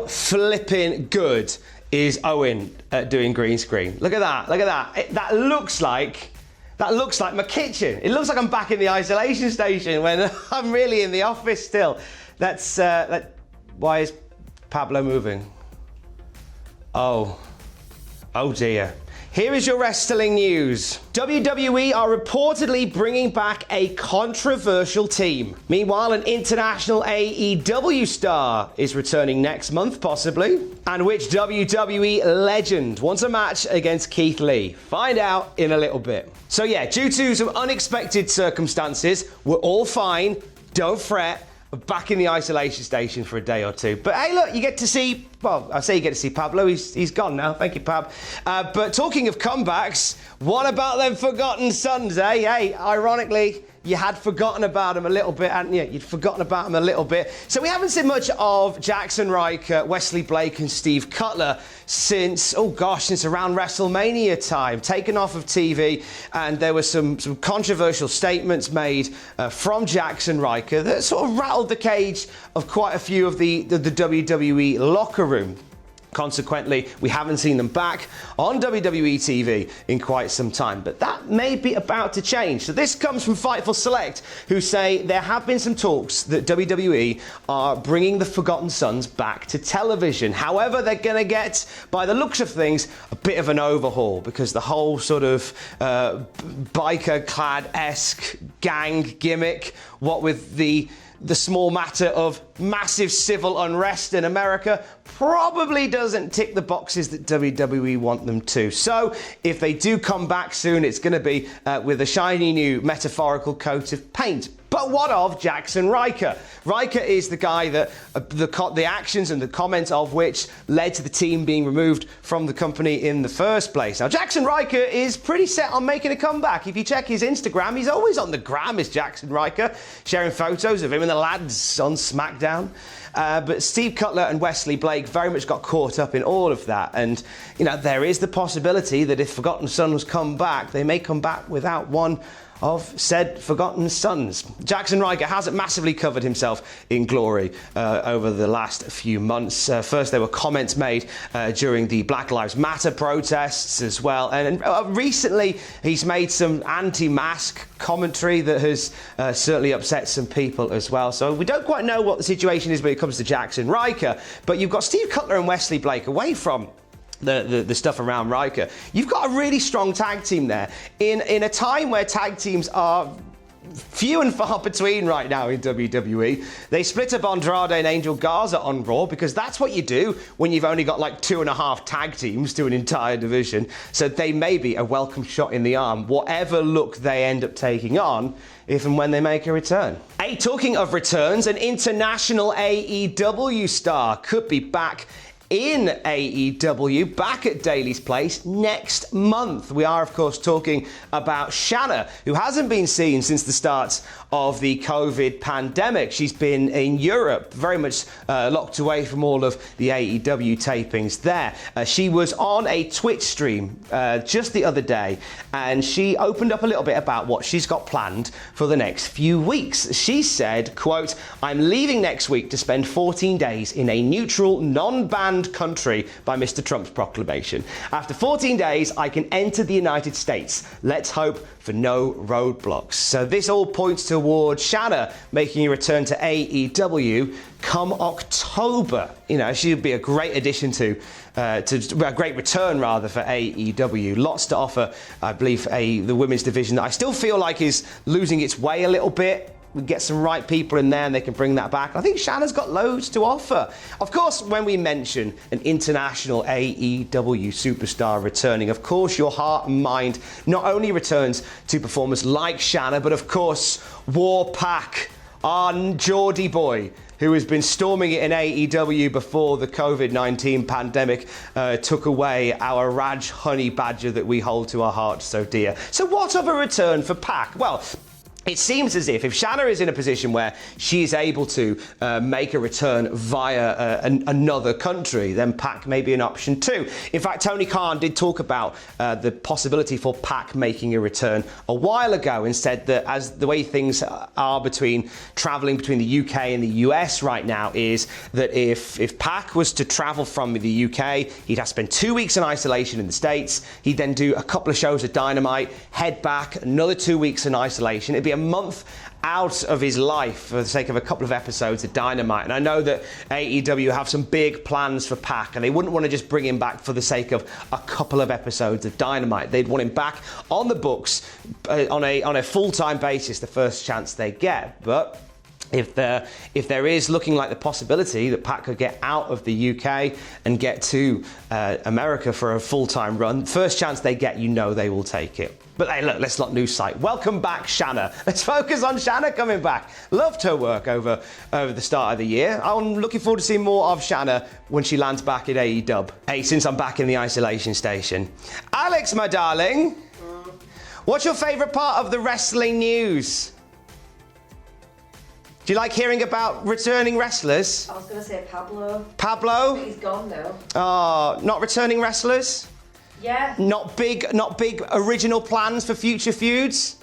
How flipping good is Owen at doing green screen? Look at that, look at that. That looks like my kitchen. It looks like I'm back in the isolation station when I'm really in the office still. Why is Pablo moving? Oh dear. Here is your wrestling news. WWE are reportedly bringing back a controversial team. Meanwhile, an international AEW star is returning next month, possibly. And which WWE legend wants a match against Keith Lee? Find out in a little bit. So yeah, due to some unexpected circumstances, we're all fine. Don't fret. Back in the isolation station for a day or two. But hey, look, you get to see, well, I say you get to see Pablo. He's gone now. Thank you, Pab. But talking of comebacks, what about them Forgotten Sons, eh? Hey, ironically, you had forgotten about them a little bit, hadn't you? You'd forgotten about them a little bit. So we haven't seen much of Jackson Ryker, Wesley Blake and Steve Cutler since around WrestleMania time, taken off of TV, and there were some controversial statements made from Jackson Ryker that sort of rattled the cage of quite a few of the WWE locker room. Consequently, we haven't seen them back on WWE TV in quite some time, but that may be about to change. So this comes from Fightful Select, who say there have been some talks that WWE are bringing the Forgotten Sons back to television. However, they're going to get, by the looks of things, a bit of an overhaul, because the whole sort of biker-clad-esque gang gimmick, what with the small matter of massive civil unrest in America, probably doesn't tick the boxes that WWE want them to. So if they do come back soon, it's going to be with a shiny new metaphorical coat of paint. But what of Jackson Ryker? Ryker is the guy that the actions and the comments of which led to the team being removed from the company in the first place. Now, Jackson Ryker is pretty set on making a comeback. If you check his Instagram, he's always on the gram, is Jackson Ryker, sharing photos of him and the lads on SmackDown. But Steve Cutler and Wesley Blake very much got caught up in all of that. And, you know, there is the possibility that if Forgotten Sons come back, they may come back without one of said Forgotten Sons. Jackson Ryker hasn't massively covered himself in glory over the last few months. First, there were comments made during the Black Lives Matter protests as well. And recently, he's made some anti-mask commentary that has certainly upset some people as well. So we don't quite know what the situation is when it comes to Jackson Ryker. But you've got Steve Cutler and Wesley Blake away from the stuff around Ryker. You've got a really strong tag team there in a time where tag teams are few and far between right now in WWE. They split up Andrade and Angel Garza on Raw because that's what you do when you've only got like 2.5 tag teams to an entire division. So they may be a welcome shot in the arm, whatever look they end up taking on, if and when they make a return. Hey, talking of returns, an international AEW star could be back in AEW, back at Daly's Place next month. We are, of course, talking about Shanna, who hasn't been seen since the start of the COVID pandemic. She's been in Europe, very much locked away from all of the AEW tapings there. She was on a Twitch stream just the other day, and she opened up a little bit about what she's got planned for the next few weeks. She said, quote, "I'm leaving next week to spend 14 days in a neutral, non-banned country by Mr. Trump's proclamation. After 14 days, I can enter the United States. Let's hope for no roadblocks." So this all points towards Shanna making a return to AEW come October. You know, she would be a great addition to a great return rather for AEW. Lots to offer, I believe, the women's division that I still feel like is losing its way a little bit. We get some right people in there and they can bring that back. I think Shanna's got loads to offer. Of course, when we mention an international AEW superstar returning, of course, your heart and mind not only returns to performers like Shanna, but of course, Warpack, our Geordie boy, who has been storming it in AEW before the COVID-19 pandemic took away our Raj Honey Badger that we hold to our hearts so dear. So what of a return for Pac? Well, it seems as if Shanna is in a position where she is able to make a return via another country, then PAC may be an option too. In fact, Tony Khan did talk about the possibility for PAC making a return a while ago and said that as the way things are travelling between the UK and the US right now is that if PAC was to travel from the UK, he'd have to spend 2 weeks in isolation in the States. He'd then do a couple of shows at Dynamite, head back, another 2 weeks in isolation. It'd be a month out of his life for the sake of a couple of episodes of Dynamite. And I know that AEW have some big plans for PAC, and they wouldn't want to just bring him back for the sake of a couple of episodes of Dynamite. They'd want him back on the books on a full-time basis the first chance they get. But if there is looking like the possibility that PAC could get out of the UK and get to America for a full-time run, first chance they get, they will take it. But hey, look, let's not lose sight. Welcome back, Shanna. Let's focus on Shanna coming back. Loved her work over the start of the year. I'm looking forward to seeing more of Shanna when she lands back at AEW. Hey, since I'm back in the isolation station. Alex, my darling, what's your favourite part of the wrestling news? Do you like hearing about returning wrestlers? I was going to say Pablo. Pablo? But he's gone now. Oh, not returning wrestlers? Yeah. Not big original plans for future feuds?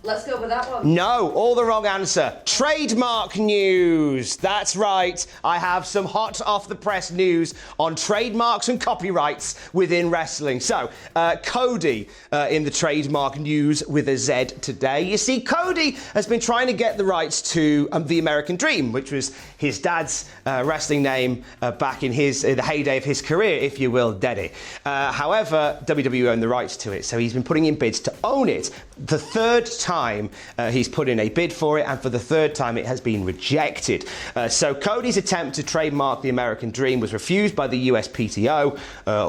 Let's go with that one. No, all the wrong answer. Trademark news. That's right. I have some hot off the press news on trademarks and copyrights within wrestling. So, Cody in the trademark news with a Z today. You see, Cody has been trying to get the rights to the American Dream, which was his dad's wrestling name back in the heyday of his career, if you will, Daddy. However, WWE owned the rights to it, so he's been putting in bids to own it. The third time he's put in a bid for it, and for the third time it has been rejected. So Cody's attempt to trademark the American Dream was refused by the USPTO,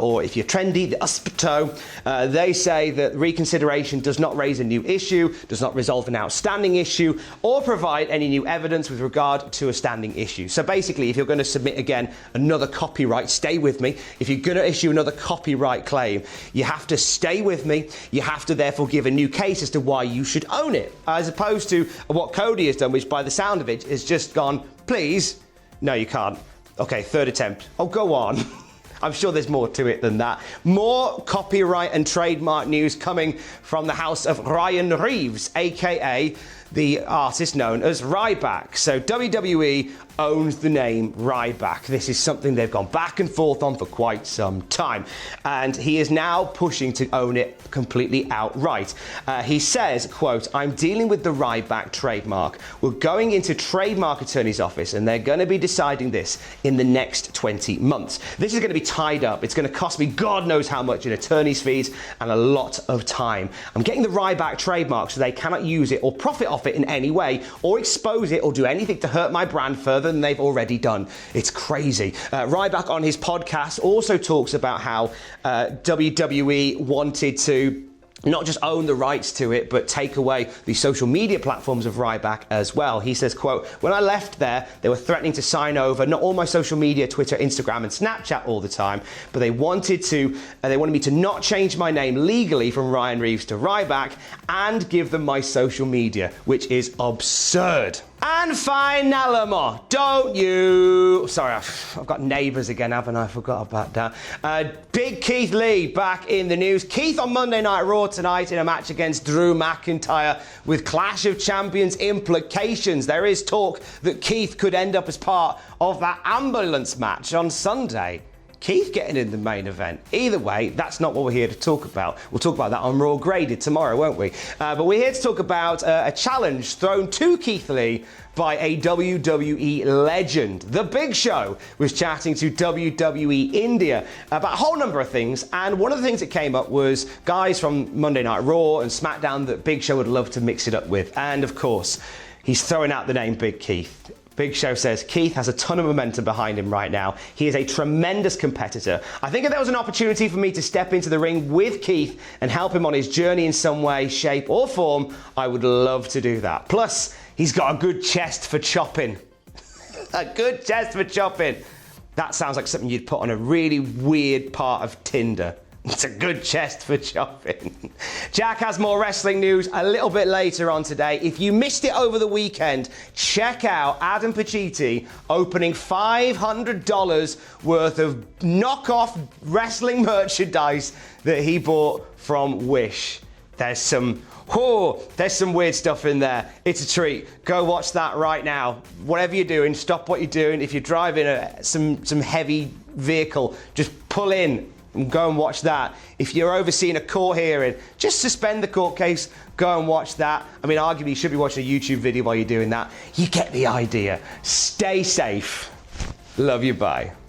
or if you're trendy, the USPTO. They say that reconsideration does not raise a new issue, does not resolve an outstanding issue, or provide any new evidence with regard to a standing issue. So basically, if you're going to submit again another copyright, stay with me. If you're going to issue another copyright claim, you have to stay with me. You have to therefore give a new case as to why you should own it, as opposed to what Cody has done, which by the sound of it is just gone, please, no you can't. Okay, third attempt. Oh, go on. I'm sure there's more to it than that. More copyright and trademark news coming from the house of Ryan Reeves, aka the artist known as Ryback. So WWE owns the name Ryback. This is something they've gone back and forth on for quite some time. And he is now pushing to own it completely outright. He says, quote, I'm dealing with the Ryback trademark. We're going into trademark attorney's office and they're going to be deciding this in the next 20 months. This is going to be tied up. It's going to cost me God knows how much in attorney's fees and a lot of time. I'm getting the Ryback trademark so they cannot use it or profit off it in any way or expose it or do anything to hurt my brand further than they've already done. It's crazy. Ryback on his podcast also talks about how WWE wanted to not just own the rights to it, but take away the social media platforms of Ryback as well. He says, quote, when I left there, they were threatening to sign over not all my social media, Twitter, Instagram, and Snapchat all the time, but they wanted me to not change my name legally from Ryan Reeves to Ryback and give them my social media, which is absurd. And finally, don't you... Sorry, I've got neighbours again, haven't I? I forgot about that. Big Keith Lee back in the news. Keith on Monday Night Raw tonight in a match against Drew McIntyre with Clash of Champions implications. There is talk that Keith could end up as part of that ambulance match on Sunday. Keith getting in the main event. Either way, that's not what we're here to talk about. We'll talk about that on Raw Graded tomorrow, won't we? But we're here to talk about a challenge thrown to Keith Lee by a WWE legend. The Big Show was chatting to WWE India about a whole number of things, and one of the things that came up was guys from Monday Night Raw and SmackDown that Big Show would love to mix it up with. And of course, he's throwing out the name Big Keith. Big Show says Keith has a ton of momentum behind him right now. He is a tremendous competitor. I think if there was an opportunity for me to step into the ring with Keith and help him on his journey in some way, shape or form, I would love to do that. Plus, he's got a good chest for chopping. A good chest for chopping. That sounds like something you'd put on a really weird part of Tinder. It's a good chest for chopping. Jack has more wrestling news a little bit later on today. If you missed it over the weekend, check out Adam Pacitti opening $500 worth of knockoff wrestling merchandise that he bought from Wish. There's some weird stuff in there. It's a treat. Go watch that right now. Whatever you're doing, stop what you're doing. If you're driving some heavy vehicle, just pull in and go and watch that. If you're overseeing a court hearing, just suspend the court case, go and watch that. I mean, arguably you should be watching a YouTube video while you're doing that. You get the idea. Stay safe. Love you, bye.